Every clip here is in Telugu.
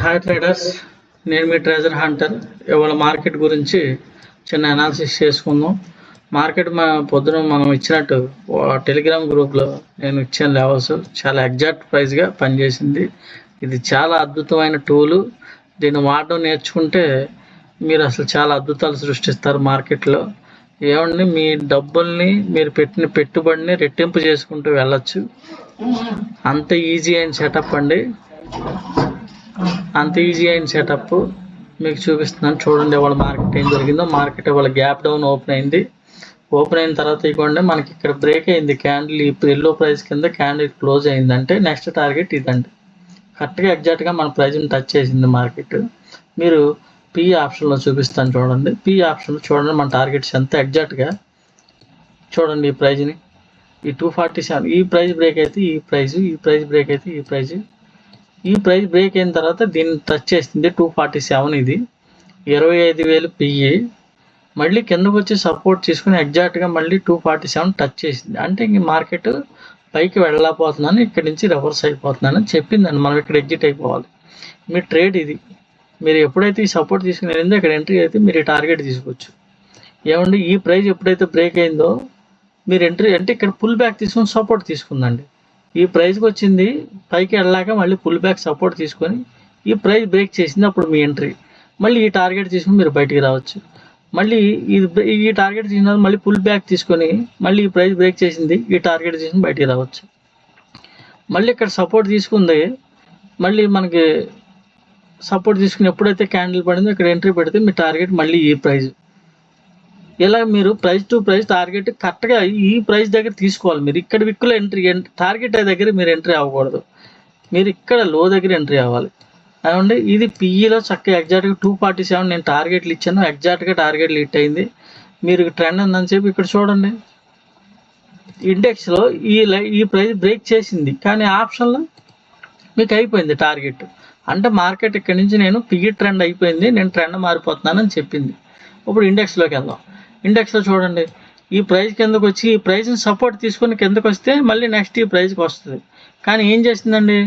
హాయ్ ట్రేడర్స్, నేను మీ ట్రెజర్ హంటర్. ఇవాళ మార్కెట్ గురించి చిన్న అనాలిసిస్ చేసుకుందాం. మార్కెట్ పొద్దున మనం ఇచ్చినట్టు టెలిగ్రామ్ గ్రూప్లో నేను ఇచ్చిన లెవెల్స్ చాలా ఎగ్జాక్ట్ ప్రైస్గా పనిచేసింది. ఇది చాలా అద్భుతమైన టూలు. దీన్ని వాడడం నేర్చుకుంటే మీరు అసలు చాలా అద్భుతాలు సృష్టిస్తారు మార్కెట్లో. ఏమండి, మీ డబ్బుల్ని మీరు పెట్టిన పెట్టుబడిని రెట్టింపు చేసుకుంటూ వెళ్ళచ్చు. అంత ఈజీ అయిన సెటప్ అండి, అంత ఈజీ అయిన సెటప్ మీకు చూపిస్తున్నాను. చూడండి ఇవాళ మార్కెట్ ఏం జరిగిందో. మార్కెట్ ఇవాళ గ్యాప్ డౌన్ ఓపెన్ అయింది. ఓపెన్ అయిన తర్వాత ఇవ్వండి మనకి ఇక్కడ బ్రేక్ అయింది. క్యాండిల్ ఇప్పుడు ఎల్లో ప్రైస్ కింద క్యాండిల్ క్లోజ్ అయిందంటే నెక్స్ట్ టార్గెట్ ఇదండి. కరెక్ట్గా ఎగ్జాక్ట్గా మన ప్రైస్ని టచ్ చేసింది మార్కెట్. మీరు పి ఆప్షన్లో చూపిస్తాను చూడండి. పి ఆప్షన్లో చూడండి మన టార్గెట్స్ ఎంత ఎగ్జాక్ట్గా చూడండి. ఈ ప్రైజ్ని ఈ 247 ఈ ప్రైస్ బ్రేక్ అయితే ఈ ప్రైజ్, ఈ ప్రైస్ బ్రేక్ అయితే ఈ ప్రైజ్, ఈ ప్రైస్ బ్రేక్ అయిన తర్వాత దీన్ని టచ్ చేసింది 247. ఇది 25,000 పిఈ. మళ్ళీ కిందకు వచ్చి సపోర్ట్ తీసుకుని ఎగ్జాక్ట్గా మళ్ళీ 247 టచ్ చేసింది. అంటే ఇంక మార్కెట్ పైకి వెళ్ళలేకపోతున్నాను, ఇక్కడి నుంచి రివర్స్ అయిపోతున్నాను అని చెప్పిందండి. మనం ఇక్కడ ఎగ్జిట్ అయిపోవాలి. మీ ట్రేడ్ ఇది. మీరు ఎప్పుడైతే ఈ సపోర్ట్ తీసుకుని వెళ్ళిందో ఇక్కడ ఎంట్రీ అయితే మీరు ఈ టార్గెట్ తీసుకోవచ్చు. ఏమండి, ఈ ప్రైస్ ఎప్పుడైతే బ్రేక్ అయిందో మీరు ఎంట్రీ అంటే ఇక్కడ పుల్ బ్యాక్ తీసుకొని సపోర్ట్ తీసుకుందండి. ఈ ప్రైస్కి వచ్చింది, పైకి వెళ్ళాక మళ్ళీ పుల్ బ్యాక్ సపోర్ట్ తీసుకొని ఈ ప్రైస్ బ్రేక్ చేసింది, అప్పుడు మీ ఎంట్రీ. మళ్ళీ ఈ టార్గెట్ తీసుకుని మీరు బయటికి రావచ్చు. మళ్ళీ ఈ టార్గెట్ తీసుకున్న మళ్ళీ పుల్ బ్యాక్ తీసుకొని మళ్ళీ ఈ ప్రైస్ బ్రేక్ చేసింది, ఈ టార్గెట్ తీసుకుని బయటికి రావచ్చు. మళ్ళీ ఇక్కడ సపోర్ట్ తీసుకుంది, మళ్ళీ మనకి సపోర్ట్ తీసుకుని ఎప్పుడైతే క్యాండిల్ పడిందో ఇక్కడ ఎంట్రీ పెడితే మీ టార్గెట్ మళ్ళీ ఈ ప్రైస్. ఇలా మీరు ప్రైస్ టు ప్రైస్ టార్గెట్ కరెక్ట్గా ఈ ప్రైస్ దగ్గర తీసుకోవాలి. మీరు ఇక్కడ విక్కులో టార్గెట్ దగ్గర మీరు ఎంట్రీ అవ్వకూడదు. మీరు ఇక్కడ లో దగ్గర ఎంట్రీ అవ్వాలి. అదండి, ఇది పిఈలో చక్కగా ఎగ్జాక్ట్గా 247 నేను టార్గెట్లు ఇచ్చాను. ఎగ్జాక్ట్గా టార్గెట్లు హిట్ అయింది. మీరు ట్రెండ్ ఉందని చెప్పి ఇక్కడ చూడండి. ఇండెక్స్లో ఈ ప్రైస్ బ్రేక్ చేసింది, కానీ ఆప్షన్లో మీకు అయిపోయింది టార్గెట్. అంటే మార్కెట్ ఇక్కడ నుంచి నేను పిఈ ట్రెండ్ అయిపోయింది, నేను ట్రెండ్ మారిపోతున్నానని చెప్పింది. ఇప్పుడు ఇండెక్స్లోకి వెళ్దాం. ఇండెక్స్లో చూడండి, ఈ ప్రైస్ కిందకు వచ్చి ఈ ప్రైస్ని సపోర్ట్ తీసుకొని కిందకు వస్తే మళ్ళీ నెక్స్ట్ ఈ ప్రైస్కి వస్తుంది. కానీ ఏం చేసిందండి,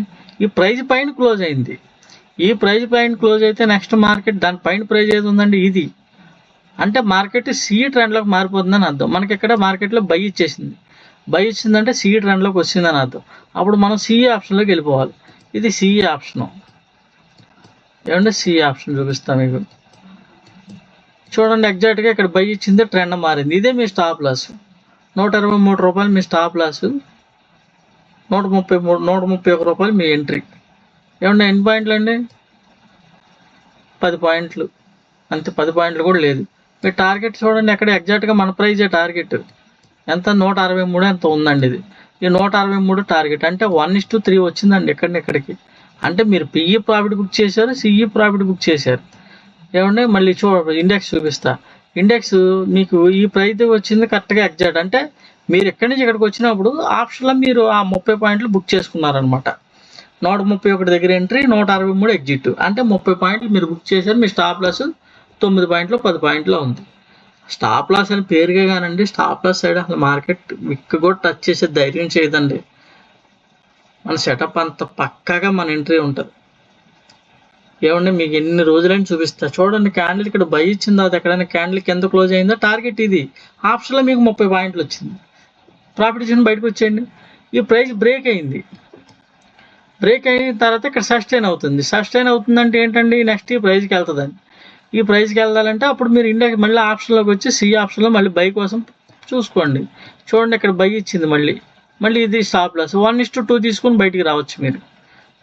ఈ ప్రైస్ పైన క్లోజ్ అయింది. ఈ ప్రైస్ పైన క్లోజ్ అయితే నెక్స్ట్ మార్కెట్ దాని పైన ప్రైస్ ఏది ఉందండి, ఇది. అంటే మార్కెట్ సి ట్రెండ్లోకి మారిపోతుందని అర్థం. మనకి ఇక్కడ మార్కెట్లో బై ఇచ్చేసింది. బై ఇచ్చిందంటే సి ట్రెండ్లోకి వచ్చిందని అర్థం. అప్పుడు మనం సి ఆప్షన్లోకి వెళ్ళిపోవాలి. ఇది సి ఆప్షను. ఏమంటే సి ఆప్షన్ చూపిస్తాను మీకు. చూడండి, ఎగ్జాక్ట్గా ఇక్కడ బై ఇచ్చింది, ట్రెండ్ మారింది. ఇదే మీ స్టాప్ లాస్. 123 రూపాయలు మీ స్టాప్ లాస్, 131 రూపాయలు మీ ఎంట్రీ. ఏమన్నా ఎన్ని పాయింట్లు అండి? 10 పాయింట్లు. అంతే, 10 పాయింట్లు కూడా లేదు. మీ టార్గెట్ చూడండి, ఎక్కడ ఎగ్జాక్ట్గా మన ప్రైజే టార్గెట్. ఎంత? 163 ఎంత ఉందండి. ఇది ఈ 163 టార్గెట్. అంటే 1:3 వచ్చిందండి ఇక్కడికి. అంటే మీరు పిఈ ప్రాఫిట్ బుక్ చేశారు, సిఈ ప్రాఫిట్ బుక్ చేశారు. ఏమంటే మళ్ళీ ఇండెక్స్ చూపిస్తా. ఇండెక్స్ మీకు ఈ ప్రైస్ వచ్చింది కరెక్ట్గా ఎగ్జాక్ట్. అంటే మీరు ఎక్కడి నుంచి ఇక్కడికి వచ్చినప్పుడు ఆప్షన్లో మీరు ఆ 30 పాయింట్లు బుక్ చేసుకున్నారనమాట. 131 దగ్గర ఎంట్రీ, 163 ఎగ్జిట్. అంటే 30 పాయింట్లు మీరు బుక్ చేశారు. మీ స్టాప్ లాస్ 9 పాయింట్లు 10 పాయింట్లో ఉంది. స్టాప్ లాస్ అని పేరుగా కానండి, స్టాప్ లాస్ సైడ్ అసలు మార్కెట్ విక్ కూడా టచ్ చేసే ధైర్యం చేయదండి. మన సెటప్ అంత పక్కాగా మన ఎంట్రీ ఉంటుంది. ఏమంటే మీకు ఎన్ని రోజులైనా చూపిస్తా. చూడండి, క్యాండిల్ ఇక్కడ బై ఇచ్చింది, అది ఎక్కడైనా క్యాండిల్ కింద క్లోజ్ అయిందో టార్గెట్ ఇది. ఆప్షన్లో మీకు 30 పాయింట్లు వచ్చింది. ప్రాఫిట్ ఇచ్చిన బయటకు వచ్చేయండి. ఈ ప్రైస్ బ్రేక్ అయింది. బ్రేక్ అయిన తర్వాత ఇక్కడ సస్టైన్ అవుతుంది. సస్టైన్ అవుతుందంటే ఏంటండి, నెక్స్ట్ ఈ ప్రైస్కి వెళ్తుందండి. ఈ ప్రైస్కి వెళ్ళాలంటే అప్పుడు మీరు ఇండెక్స్ మళ్ళీ ఆప్షన్లోకి వచ్చి సి ఆప్షన్లో మళ్ళీ బై కోసం చూసుకోండి. చూడండి, ఇక్కడ బై ఇచ్చింది, మళ్ళీ ఇది స్టాప్ లాస్. 1:2 తీసుకొని బయటికి రావచ్చు మీరు.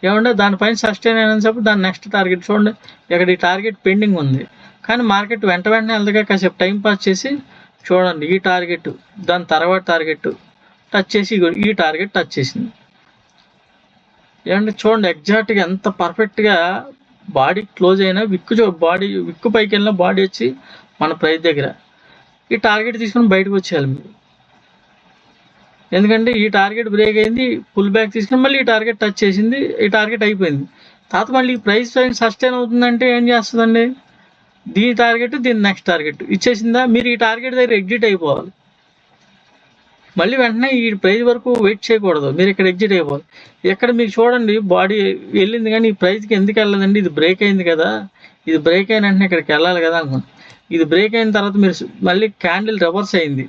ఏమంటే దానిపైన సస్టైన్ అయిన చెప్పి దాని నెక్స్ట్ టార్గెట్ చూడండి, ఇక్కడ ఈ టార్గెట్ పెండింగ్ ఉంది. కానీ మార్కెట్ వెంటనే వెళ్తాగా కాసేపు టైం పాస్ చేసి చూడండి, ఈ టార్గెట్ దాని తర్వాత టార్గెట్ టచ్ చేసి ఈ టార్గెట్ టచ్ చేసింది. ఏమంటే చూడండి, ఎగ్జాక్ట్గా ఎంత పర్ఫెక్ట్గా బాడీ క్లోజ్ అయినా విక్కు పైకి వెళ్ళిన బాడీ వచ్చి మన ప్రైస్ దగ్గర ఈ టార్గెట్ తీసుకుని బయటకు వచ్చేయాలి మీరు. ఎందుకంటే ఈ టార్గెట్ బ్రేక్ అయింది, పుల్ బ్యాక్ తీసుకుని మళ్ళీ ఈ టార్గెట్ టచ్ చేసింది, ఈ టార్గెట్ అయిపోయింది. తర్వాత మళ్ళీ ఈ ప్రైస్ సస్టైన్ అవుతుందంటే ఏం చేస్తుందండి, దీని టార్గెట్ దీని నెక్స్ట్ టార్గెట్ ఇచ్చేసిందా, మీరు ఈ టార్గెట్ దగ్గర ఎగ్జిట్ అయిపోవాలి. మళ్ళీ వెంటనే ఈ ప్రైస్ వరకు వెయిట్ చేయకూడదు, మీరు ఇక్కడ ఎగ్జిట్ అయిపోవాలి. ఇక్కడ మీకు చూడండి బాడీ వెళ్ళింది కానీ ఈ ప్రైస్కి ఎందుకు వెళ్ళదండి, ఇది బ్రేక్ అయింది కదా, ఇది బ్రేక్ అయిన వెంటనే ఇక్కడికి వెళ్ళాలి కదా అనుకోండి. ఇది బ్రేక్ అయిన తర్వాత మీరు మళ్ళీ క్యాండిల్ రివర్స్ అయింది.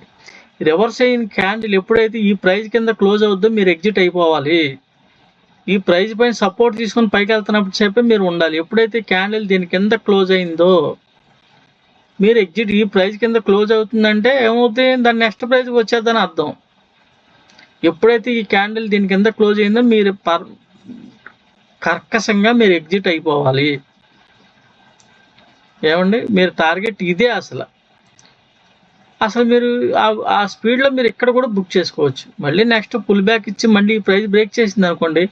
రివర్స్ అయిన క్యాండిల్ ఎప్పుడైతే ఈ ప్రైస్ కింద క్లోజ్ అవుద్దో మీరు ఎగ్జిట్ అయిపోవాలి. ఈ ప్రైస్ పైన సపోర్ట్ తీసుకొని పైకి వెళ్తున్నప్పుడు చెప్పి మీరు ఉండాలి. ఎప్పుడైతే క్యాండిల్ దీని కింద క్లోజ్ అయిందో మీరు ఎగ్జిట్. ఈ ప్రైస్ కింద క్లోజ్ అవుతుందంటే ఏమవుతుంది, దాని నెక్స్ట్ ప్రైస్కి వచ్చేద్దని అర్థం. ఎప్పుడైతే ఈ క్యాండిల్ దీని కింద క్లోజ్ అయిందో మీరు కర్కశంగా మీరు ఎగ్జిట్ అయిపోవాలి. ఏమండి, మీరు టార్గెట్ ఇదే. అసలు మీరు ఆ స్పీడ్లో మీరు ఇక్కడ కూడా బుక్ చేసుకోవచ్చు. మళ్ళీ నెక్స్ట్ పుల్ బ్యాక్ ఇచ్చి మళ్ళీ ఈ ప్రైస్ బ్రేక్ చేసింది అనుకోండి,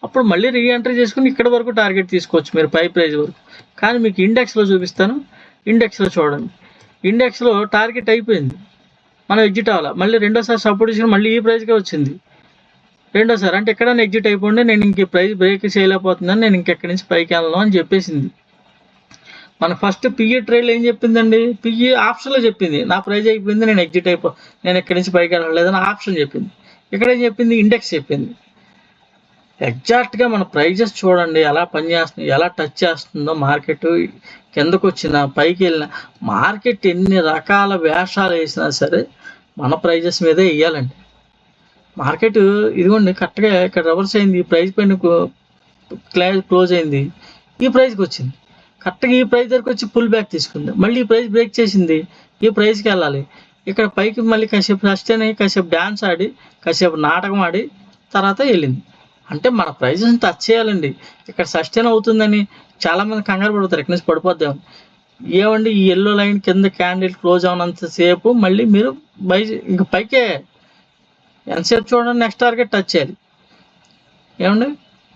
అప్పుడు మళ్ళీ రీఎంట్రీ చేసుకుని ఇక్కడ వరకు టార్గెట్ తీసుకోవచ్చు మీరు పై ప్రైస్ వరకు. కానీ మీకు ఇండెక్స్లో చూపిస్తాను. ఇండెక్స్లో చూడండి, ఇండెక్స్లో టార్గెట్ అయిపోయింది, మనం ఎగ్జిట్ అవ్వాలి. మళ్ళీ రెండోసారి సపోర్ట్ తీసుకుని మళ్ళీ ఈ ప్రైస్కే వచ్చింది రెండోసారి. అంటే ఎక్కడైనా ఎగ్జిట్ అయిపోండి, నేను ఇంక ప్రైస్ బ్రేక్ చేయలేకపోతున్నాను, నేను ఇంకెక్కడి నుంచి పైకి వెళ్ళను అని చెప్పేసింది. మన ఫస్ట్ పిఈ ట్రేడ్లో ఏం చెప్పిందండి, పిఈ ఆప్షన్లో చెప్పింది నా ప్రైజ్ అయిపోయింది, నేను ఎగ్జిట్ నేను ఎక్కడి నుంచి పైకి వెళ్ళలేదని ఆప్షన్ చెప్పింది. ఇక్కడ ఏం చెప్పింది, ఇండెక్స్ చెప్పింది. ఎగ్జాక్ట్గా మన ప్రైజెస్ చూడండి ఎలా పనిచేస్తుంది, ఎలా టచ్ చేస్తుందో. మార్కెట్ కిందకు వచ్చినా పైకి వెళ్ళినా, మార్కెట్ ఎన్ని రకాల వేషాలు వేసినా సరే మన ప్రైజెస్ మీదే వేయాలండి. మార్కెట్ ఇదిగోండి కరెక్ట్గా ఇక్కడ రివర్స్ అయింది, ఈ ప్రైస్ పైన క్లోజ్ అయింది, ఈ ప్రైస్కి వచ్చింది. కరెక్ట్గా ఈ ప్రైస్ దగ్గరకు వచ్చి పుల్ బ్యాక్ తీసుకుంది, మళ్ళీ ఈ ప్రైస్ బ్రేక్ చేసింది, ఈ ప్రైస్కి వెళ్ళాలి. ఇక్కడ పైకి మళ్ళీ కాసేపు సస్టైన్ అయ్యి కాసేపు డ్యాన్స్ ఆడి కాసేపు నాటకం ఆడి తర్వాత వెళ్ళింది. అంటే మన ప్రైజెస్ని టచ్ చేయాలండి. ఇక్కడ సస్టైన్ అవుతుందని చాలామంది కంగారు పడుతారు, ఎక్కడి నుంచి పడిపోద్దాం. ఏమండి, ఈ ఎల్లో లైన్ కింద క్యాండిల్ క్లోజ్ అవనంతసేపు మళ్ళీ మీరు ఇంక పైకే ఎంతసేపు చూడండి, నెక్స్ట్ టార్గెట్ టచ్ చేయాలి. ఏమండి,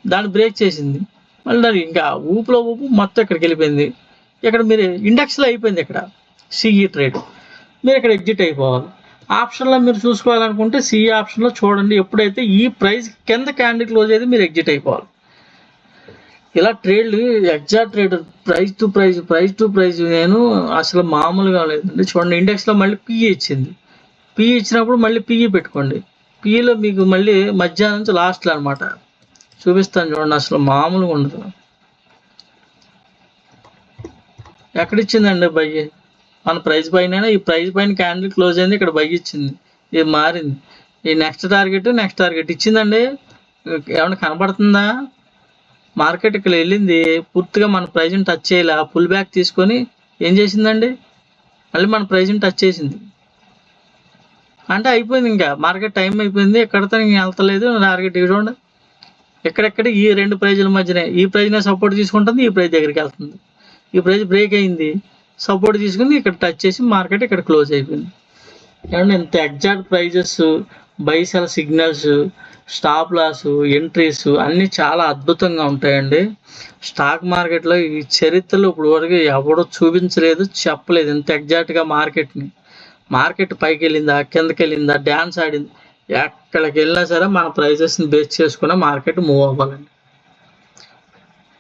దాన్ని బ్రేక్ చేసింది, మళ్ళీ దాన్ని ఇంకా ఊపు మొత్తం ఇక్కడికి వెళ్ళిపోయింది. ఇక్కడ మీరు ఇండెక్స్లో అయిపోయింది, ఇక్కడ సిఈ ట్రేడ్ మీరు ఇక్కడ ఎగ్జిట్ అయిపోవాలి. ఆప్షన్లో మీరు చూసుకోవాలనుకుంటే సిఈ ఆప్షన్లో చూడండి, ఎప్పుడైతే ఈ ప్రైస్ కింద క్యాండిల్ క్లోజ్ అయితే మీరు ఎగ్జిట్ అయిపోవాలి. ఇలా ట్రేడ్లు exact trade price to price నేను అసలు మామూలుగా లేదండి. చూడండి, ఇండెక్స్లో మళ్ళీ పిఈ ఇచ్చింది, పిఈ ఇచ్చినప్పుడు మళ్ళీ పిఈ పెట్టుకోండి. పిఈలో మీకు మళ్ళీ మధ్యాహ్నం నుంచి లాస్ట్లో అనమాట చూపిస్తాను చూడండి, అసలు మామూలుగా ఉండదు. ఎక్కడిచ్చిందండి బై, మన ప్రైస్ పైన, ఈ ప్రైస్ పైన క్యాండిల్ క్లోజ్ అయింది, ఇక్కడ బై ఇచ్చింది, ఇది మారింది. ఈ నెక్స్ట్ టార్గెట్ ఇచ్చిందండి, ఏమన్నా కనబడుతుందా? మార్కెట్ ఇక్కడ వెళ్ళింది, పూర్తిగా మన ప్రైజ్ని టచ్ చేయాలి, పుల్ బ్యాక్ తీసుకొని ఏం చేసిందండి, మళ్ళీ మన ప్రైజ్ని టచ్ చేసింది. అంటే అయిపోయింది, ఇంకా మార్కెట్ టైం అయిపోయింది, ఎక్కడితో ఇంక వెళ్తలేదు టార్గెట్. చూడండి, ఎక్కడెక్కడ ఈ రెండు ప్రైజుల మధ్యనే, ఈ ప్రైజ్నే సపోర్ట్ తీసుకుంటుంది, ఈ ప్రైజ్ దగ్గరికి వెళ్తుంది. ఈ ప్రైజ్ బ్రేక్ అయింది, సపోర్ట్ తీసుకుని ఇక్కడ టచ్ చేసి మార్కెట్ ఇక్కడ క్లోజ్ అయిపోయింది. ఏమంటే ఇంత exact prices, buy sell signals, stop loss, entries అన్నీ చాలా అద్భుతంగా ఉంటాయండి. స్టాక్ మార్కెట్లో ఈ చరిత్రలో ఇప్పుడు వరకు ఎవడో చూపించలేదు, చెప్పలేదు ఇంత ఎగ్జాక్ట్గా మార్కెట్ పైకి వెళ్ళిందా కిందకి వెళ్ళిందా డ్యాన్స్ ఆడింది, ఎక్కడికి వెళ్ళినా సరే మన ప్రైజెస్ని బేస్ చేసుకునే మార్కెట్ మూవ్ అవ్వాలండి.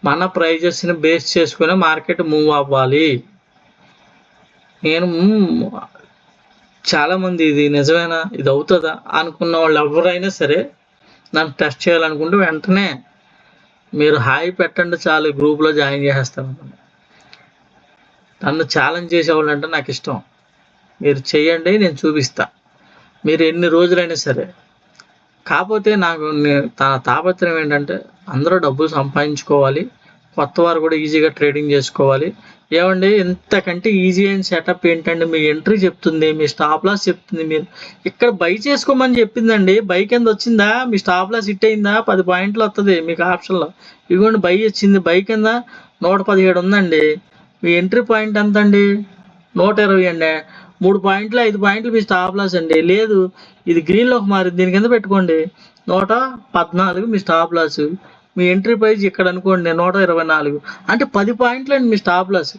మన ప్రైజెస్ని బేస్ చేసుకునే మార్కెట్ మూవ్ అవ్వాలి. నేను చాలామంది ఇది నిజమేనా, ఇది అవుతుందా అనుకున్న వాళ్ళు ఎవరైనా సరే నన్ను టెస్ట్ చేయాలనుకుంటే వెంటనే మీరు హాయ్ పెట్టండి చాలు, గ్రూప్లో జాయిన్ చేసేస్తాను. నన్ను ఛాలెంజ్ చేసేవాళ్ళు అంటే నాకు ఇష్టం, మీరు చేయండి, నేను చూపిస్తా, మీరు ఎన్ని రోజులైనా సరే. కాకపోతే నాకు తన తాపత్రయం ఏంటంటే అందరూ డబ్బులు సంపాదించుకోవాలి, కొత్త వారు కూడా ఈజీగా ట్రేడింగ్ చేసుకోవాలి. ఏమండి, ఇంతకంటే ఈజీ అయిన సెటప్ ఏంటండి, మీ ఎంట్రీ చెప్తుంది, మీ స్టాప్ లాస్ చెప్తుంది. మీరు ఇక్కడ బై చేసుకోమని చెప్పిందండి, బై కింద వచ్చిందా, మీ స్టాప్ లాస్ హిట్ అయిందా, 10 పాయింట్లు వస్తుంది మీకు ఆప్షన్లో. ఇదిగోండి బై వచ్చింది, బై కింద 117 ఉందండి, మీ ఎంట్రీ పాయింట్ ఎంత అండి, 120 అండి. 3 పాయింట్లు 5 పాయింట్లు మీ స్టాప్ లాస్ అండి. లేదు, ఇది గ్రీన్లోకి మారింది, దీని కింద పెట్టుకోండి 114 మీ స్టాప్ లాస్. మీ ఎంట్రీ ప్రైస్ ఇక్కడ అనుకోండి 124, అంటే 10 పాయింట్లు అండి మీ స్టాప్ లాస్.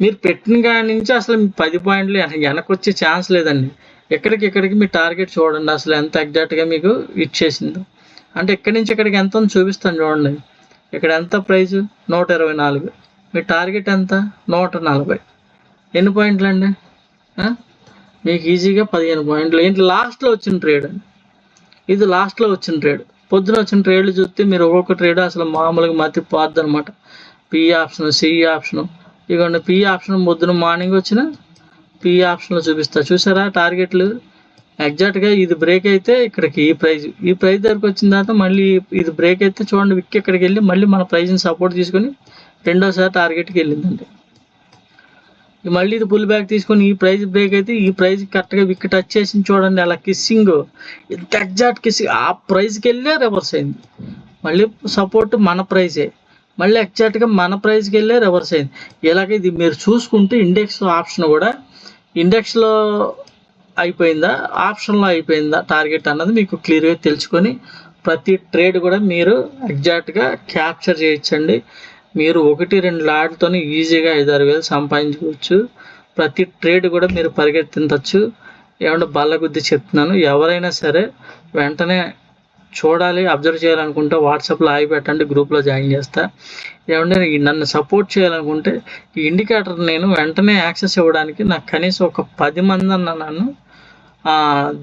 మీరు పెట్టిన కాడి నుంచి అసలు 10 పాయింట్లు వెనక్కి వచ్చే ఛాన్స్ లేదండి. ఎక్కడికి మీ టార్గెట్ చూడండి అసలు ఎంత ఎగ్జాక్ట్గా మీకు ఇచ్చేసిందో. అంటే ఎక్కడి నుంచి ఎక్కడికి ఎంత ఉందో చూపిస్తాను చూడండి. ఇక్కడ ఎంత ప్రైస్ 124, మీ టార్గెట్ ఎంత 140. ఎన్ని పాయింట్లు అండి, మీకు ఈజీగా 15 పాయింట్లు. ఏంటి లాస్ట్లో వచ్చిన ట్రేడ్ అండి, ఇది లాస్ట్లో వచ్చిన ట్రేడ్. పొద్దున వచ్చిన ట్రేడ్లు చూస్తే మీరు ఒక్కొక్క ట్రేడ్ అసలు మామూలుగా మతిపోద్ది అనమాట. పి ఆప్షన్, సి ఆప్షన్, ఇవ్వండి. పి ఆప్షన్ పొద్దున మార్నింగ్ వచ్చిన పి ఆప్షన్లో చూపిస్తా, చూసారా టార్గెట్లు ఎగ్జాక్ట్గా. ఇది బ్రేక్ అయితే ఇక్కడికి ఈ ప్రైజ్ దగ్గరకు వచ్చిన తర్వాత మళ్ళీ ఇది బ్రేక్ అయితే చూడండి, విక్ ఇక్కడికి వెళ్ళి మళ్ళీ మన ప్రైజ్ని సపోర్ట్ తీసుకొని రెండోసారి టార్గెట్కి వెళ్ళిందండి. మళ్ళీ ఇది పుల్ బ్యాక్ తీసుకొని ఈ ప్రైజ్ బ్రేక్ అయితే ఈ ప్రైజ్ కరెక్ట్గా విక్ టచ్ చేసింది చూడండి, అలా కిస్సింగ్, ఇంత ఎగ్జాక్ట్ కిస్సింగ్ ఆ ప్రైజ్కి వెళ్ళే రివర్స్ అయింది. మళ్ళీ సపోర్ట్ మన ప్రైజే, మళ్ళీ ఎగ్జాక్ట్గా మన ప్రైజ్కి వెళ్ళే రివర్స్ అయింది. ఇలాగే ఇది మీరు చూసుకుంటే ఇండెక్స్ ఆప్షన్ కూడా ఇండెక్స్లో అయిపోయిందా ఆప్షన్లో అయిపోయిందా టార్గెట్ అన్నది మీకు క్లియర్గా తెలుసుకొని ప్రతి ట్రేడ్ కూడా మీరు ఎగ్జాక్ట్గా క్యాప్చర్ చేయొచ్చండి. మీరు 1-2 లాట్లతో ఈజీగా 5-6 వేలు సంపాదించుకోవచ్చు. ప్రతి ట్రేడ్ కూడా మీరు పరిగెత్తించవచ్చు. ఏమంటే బల్లగుద్ది చెప్తున్నాను, ఎవరైనా సరే వెంటనే చూడాలి, అబ్జర్వ్ చేయాలనుకుంటే వాట్సాప్లో ఆగి పెట్టండి, గ్రూప్లో జాయిన్ చేస్తా. ఏమంటే నన్ను సపోర్ట్ చేయాలనుకుంటే ఈ ఇండికేటర్ నేను వెంటనే యాక్సెస్ ఇవ్వడానికి నాకు కనీసం ఒక 10 మంది అన్న నన్ను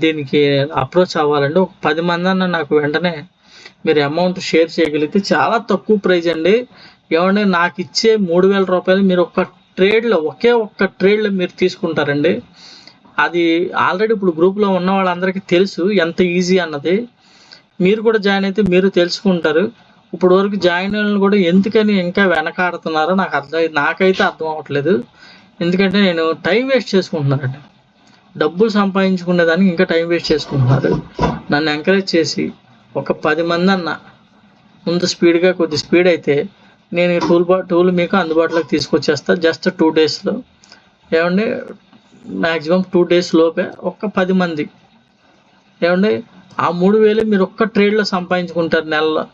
దీనికి అప్రోచ్ అవ్వాలండి. ఒక 10 మంది అన్న నాకు వెంటనే మీరు అమౌంట్ షేర్ చేయగలిగితే చాలా తక్కువ ప్రైజ్ అండి. ఏమంటే నాకు ఇచ్చే 3,000 రూపాయలు మీరు ఒకే ఒక్క ట్రేడ్లో మీరు తీసుకుంటారండి. అది ఆల్రెడీ ఇప్పుడు గ్రూప్లో ఉన్న వాళ్ళందరికీ తెలుసు ఎంత ఈజీ అన్నది. మీరు కూడా జాయిన్ అయితే మీరు తెలుసుకుంటారు. ఇప్పుడు వరకు జాయిన్ అయిన కూడా ఎందుకని ఇంకా వెనకాడుతున్నారో నాకైతే అర్థం అవ్వట్లేదు. ఎందుకంటే నేను టైం వేస్ట్ చేసుకుంటున్నానండి. డబ్బులు సంపాదించుకునేదానికి ఇంకా టైం వేస్ట్ చేసుకుంటున్నారు. నన్ను ఎంకరేజ్ చేసి ఒక 10 మంది అన్న ముందు స్పీడ్గా కొద్ది స్పీడ్ అయితే నేను ఈ టూల్ మీకు అందుబాటులోకి తీసుకొచ్చేస్తా జస్ట్ 2 డేస్లో. ఏమండి మ్యాక్సిమం 2 డేస్ లోపే ఒక 10 మంది ఏమండి ఆ 3,000 మీరు ఒక్క ట్రేడ్లో సంపాదించుకుంటారు నెలలో.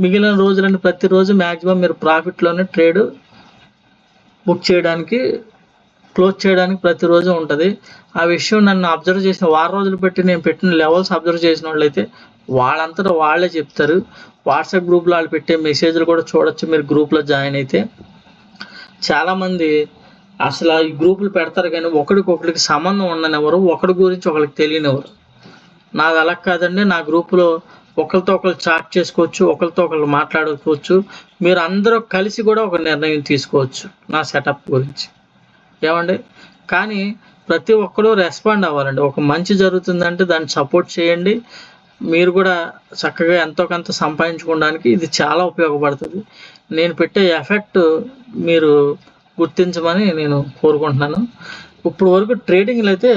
మిగిలిన రోజులన్నీ ప్రతిరోజు మ్యాక్సిమం మీరు ప్రాఫిట్లోనే ట్రేడ్ బుక్ చేయడానికి క్లోజ్ చేయడానికి ప్రతిరోజు ఉంటుంది. ఆ విషయం నన్ను అబ్జర్వ్ చేసిన వారం రోజులు పెట్టి నేను పెట్టిన లెవెల్స్ అబ్జర్వ్ చేసిన వాళ్ళైతే వాళ్ళంతటా వాళ్ళే చెప్తారు. వాట్సాప్ గ్రూప్లో వాళ్ళు పెట్టే మెసేజ్లు కూడా చూడొచ్చు మీరు గ్రూప్లో జాయిన్ అయితే. చాలామంది అసలు ఈ గ్రూపులు పెడతారు కానీ ఒకరికొకరికి సంబంధం ఉండనివ్వరు, ఒకరి గురించి ఒకరికి తెలియనివ్వరు. నాది అలా కాదండి. నా గ్రూపులో ఒకరితో ఒకరు చాట్ చేసుకోవచ్చు, ఒకరితో ఒకరు మాట్లాడుకోవచ్చు, మీరు అందరూ కలిసి కూడా ఒక నిర్ణయం తీసుకోవచ్చు నా సెటప్ గురించి. ఏమండి కానీ ప్రతి ఒక్కరూ రెస్పాండ్ అవ్వాలండి. ఒక మంచి జరుగుతుందంటే దాన్ని సపోర్ట్ చేయండి. మీరు కూడా చక్కగా ఎంతో కొంత సంపాదించుకోవడానికి ఇది చాలా ఉపయోగపడుతుంది. నేను పెట్టే ఎఫెక్ట్ మీరు గుర్తించమని నేను కోరుకుంటున్నాను. ఇప్పుడు వరకు ట్రేడింగ్లు అయితే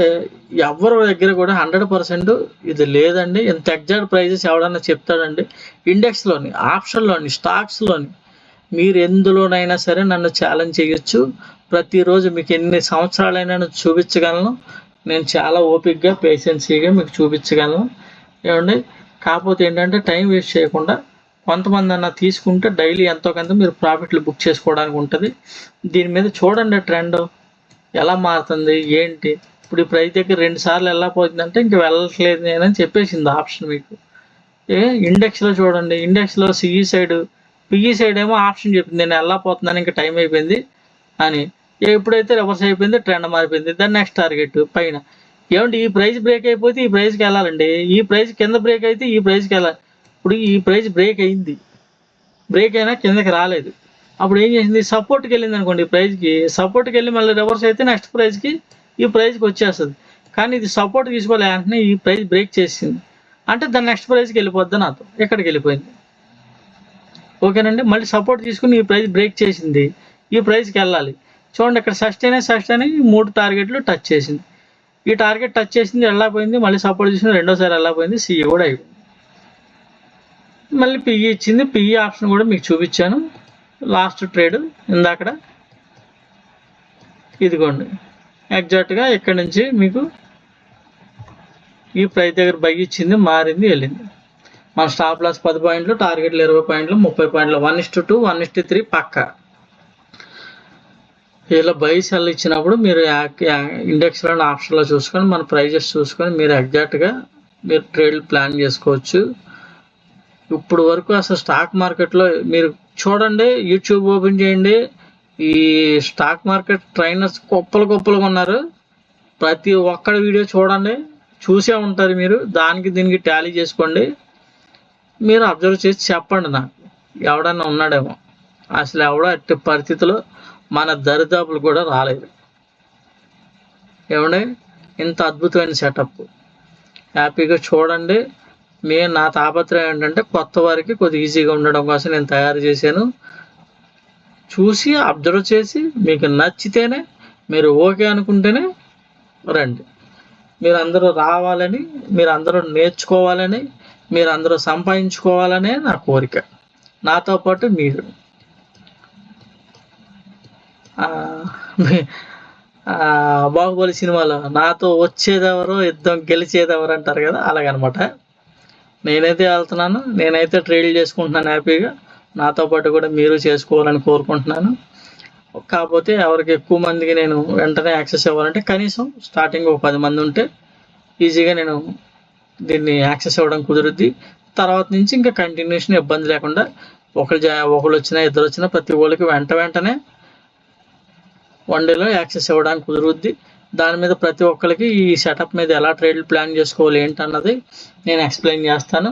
ఎవరి దగ్గర కూడా 100% ఇది లేదండి. ఇంత ఎగ్జాక్ట్ ప్రైజెస్ ఎవడన్నా చెప్తాడండి? ఇండెక్స్లోని, ఆప్షన్లోని, స్టాక్స్లోని మీరు ఎందులోనైనా సరే నన్ను ఛాలెంజ్ చేయొచ్చు. ప్రతిరోజు మీకు ఎన్ని సంవత్సరాలైనా చూపించగలను. నేను చాలా ఓపిక్గా పేషెన్సీగా మీకు చూపించగలను. ఏమండి కాకపోతే ఏంటంటే టైం వేస్ట్ చేయకుండా కొంతమంది అన్న తీసుకుంటే డైలీ ఎంతో కొంత మీరు ప్రాఫిట్లు బుక్ చేసుకోవడానికి ఉంటుంది. దీని మీద చూడండి ట్రెండ్ ఎలా మారుతుంది ఏంటి. ఇప్పుడు ఈ ప్రైస్ దగ్గర 2 సార్లు వెళ్ళకపోతుందంటే ఇంక వెళ్ళట్లేదు నేనని చెప్పేసింది ఆప్షన్ మీకు. ఇండెక్స్లో చూడండి, ఇండెక్స్లో సిఈ సైడ్, పిఈ సైడ్ ఏమో ఆప్షన్ చెప్పింది నేను వెళ్ళకపోతున్నాను ఇంకా టైం అయిపోయింది అని. ఎప్పుడైతే రివర్స్ అయిపోయింది ట్రెండ్ మారిపోయింది, దాని నెక్స్ట్ టార్గెట్ పైన. ఏమంటే ఈ ప్రైస్ బ్రేక్ అయిపోతే ఈ ప్రైస్కి వెళ్ళాలండి, ఈ ప్రైస్ కింద బ్రేక్ అయితే ఈ ప్రైస్కి వెళ్ళాలి. ఇప్పుడు ఈ ప్రైస్ బ్రేక్ అయింది, బ్రేక్ అయినా కిందకి రాలేదు. అప్పుడు ఏం చేసింది? సపోర్ట్కి వెళ్ళింది అనుకోండి. ఈ ప్రైస్కి సపోర్ట్కి వెళ్ళి మళ్ళీ రివర్స్ అయితే నెక్స్ట్ ప్రైస్కి ఈ ప్రైస్కి వచ్చేస్తుంది. కానీ ఇది సపోర్ట్ తీసుకోలే, వెంటనే ఈ ప్రైస్ బ్రేక్ చేసింది అంటే దాని నెక్స్ట్ ప్రైస్కి వెళ్ళిపోద్ది నాతో, ఎక్కడికి వెళ్ళిపోయింది. ఓకేనండి. మళ్ళీ సపోర్ట్ తీసుకుని ఈ ప్రైస్ బ్రేక్ చేసింది, ఈ ప్రైస్కి వెళ్ళాలి. చూడండి ఇక్కడ సస్టైన్ ఈ 3 టార్గెట్లు టచ్ చేసింది. ఈ టార్గెట్ టచ్ చేసింది వెళ్ళకపోయింది, మళ్ళీ సపోర్ట్ తీసుకుని రెండోసారి వెళ్ళకపోయింది, సిఈ కూడా అయిపోయింది. మళ్ళీ పిఈ ఇచ్చింది. పిఈ ఆప్షన్ కూడా మీకు చూపించాను లాస్ట్ ట్రేడ్ ఇందాకడ. ఇదిగోండి ఎగ్జాక్ట్గా ఇక్కడి నుంచి మీకు ఈ ప్రైస్ దగ్గర బై ఇచ్చింది, మారింది, వెళ్ళింది. మన స్టాప్ లాస్ 10 పాయింట్లు, టార్గెట్లు 20 పాయింట్లు, 30 పాయింట్లు, 1:2, 1:3 పక్క. ఇలా బై సెల్ ఇచ్చినప్పుడు మీరు ఇండెక్స్లో ఆప్షన్లో చూసుకొని మన ప్రైజెస్ చూసుకొని మీరు ఎగ్జాక్ట్గా మీరు ట్రేడ్లు ప్లాన్ చేసుకోవచ్చు. ఇప్పుడు వరకు అసలు స్టాక్ మార్కెట్లో మీరు చూడండి, యూట్యూబ్ ఓపెన్ చేయండి, ఈ స్టాక్ మార్కెట్ ట్రైనర్స్ గొప్పలుగా ఉన్నారు. ప్రతి ఒక్కడి వీడియో చూడండి, చూసే ఉంటారు మీరు, దానికి దీనికి టాలీ చేసుకోండి, మీరు అబ్జర్వ్ చేసి చెప్పండి నాకు ఎవడన్నా ఉన్నాడేమో. అసలు ఎవడో అట్టి పరిస్థితిలో మన దరిదాపులు కూడా రాలేదు. ఏమండి, ఇంత అద్భుతమైన సెటప్ హ్యాపీగా చూడండి. నా తాపత్రయం ఏంటంటే కొత్త వారికి కొద్దిగా ఈజీగా ఉండడం కోసం నేను తయారు చేశాను. చూసి అబ్జర్వ్ చేసి మీకు నచ్చితేనే, మీరు ఓకే అనుకుంటేనే రండి. మీరందరూ రావాలని, మీరందరూ నేర్చుకోవాలని, మీరందరూ సంపాదించుకోవాలనే నా కోరిక. నాతో పాటు మీరు. బాహుబలి సినిమాలో నాతో వచ్చేదెవరో యుద్ధం గెలిచేదెవరు అంటారు కదా, అలాగనమాట. నేనైతే వెళ్తున్నాను, నేనైతే ట్రేడ్ చేసుకుంటున్నాను హ్యాపీగా. నాతో పాటు కూడా మీరు చేసుకోవాలని కోరుకుంటున్నాను. కాకపోతే ఎవరికి ఎక్కువ మందికి నేను వెంటనే యాక్సెస్ ఇవ్వాలంటే కనీసం స్టార్టింగ్ ఒక 10 మంది ఉంటే ఈజీగా నేను దీన్ని యాక్సెస్ ఇవ్వడం కుదురుద్ది. తర్వాత నుంచి ఇంకా కంటిన్యూషన్ ఇబ్బంది లేకుండా ఒకళ్ళు వచ్చినా ఇద్దరు వచ్చినా ప్రతి ఒక్కరికి వెంటనే వన్ డేలో యాక్సెస్ ఇవ్వడానికి కుదురుద్ది. దాని మీద ప్రతి ఒక్కరికి ఈ సెటప్ మీద ఎలా ట్రేడ్లు ప్లాన్ చేసుకోవాలి ఏంటన్నది నేను ఎక్స్ప్లెయిన్ చేస్తాను.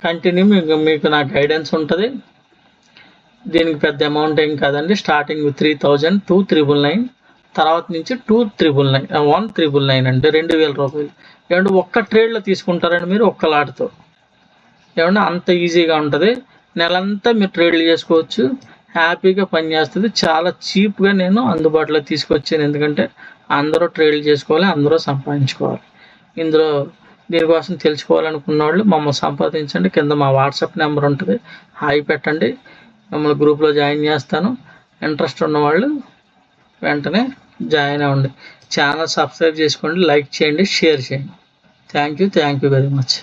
కంటిన్యూ మీకు నా గైడెన్స్ ఉంటుంది. దీనికి పెద్ద అమౌంట్ ఏం కాదండి. స్టార్టింగ్ 3000 to 999, తర్వాత నుంచి 2,999, 1,999 అంటే 2,000 రూపాయలు. ఏమంటే ఒక్క ట్రేడ్లో తీసుకుంటారండి మీరు, ఒక్క లాట్తో. ఏమంటే అంత ఈజీగా ఉంటుంది. నెలంతా మీరు ట్రేడ్లు చేసుకోవచ్చు, హ్యాపీగా పనిచేస్తుంది. చాలా చీప్గా నేను అందుబాటులో తీసుకొచ్చాను, ఎందుకంటే అందరూ ట్రేడ్లు చేసుకోవాలి, అందరూ సంపాదించుకోవాలి. దీనికోసం తెలుసుకోవాలనుకున్న వాళ్ళు మమ్మల్ని సంప్రదించండి. కింద మా వాట్సాప్ నెంబర్ ఉంటుంది, హాయ్ పెట్టండి, మిమ్మల్ని గ్రూప్లో జాయిన్ చేస్తాను. ఇంట్రెస్ట్ ఉన్నవాళ్ళు వెంటనే జాయిన్ అవ్వండి. ఛానల్ సబ్స్క్రైబ్ చేసుకోండి, లైక్ చేయండి, షేర్ చేయండి. Thank you very much.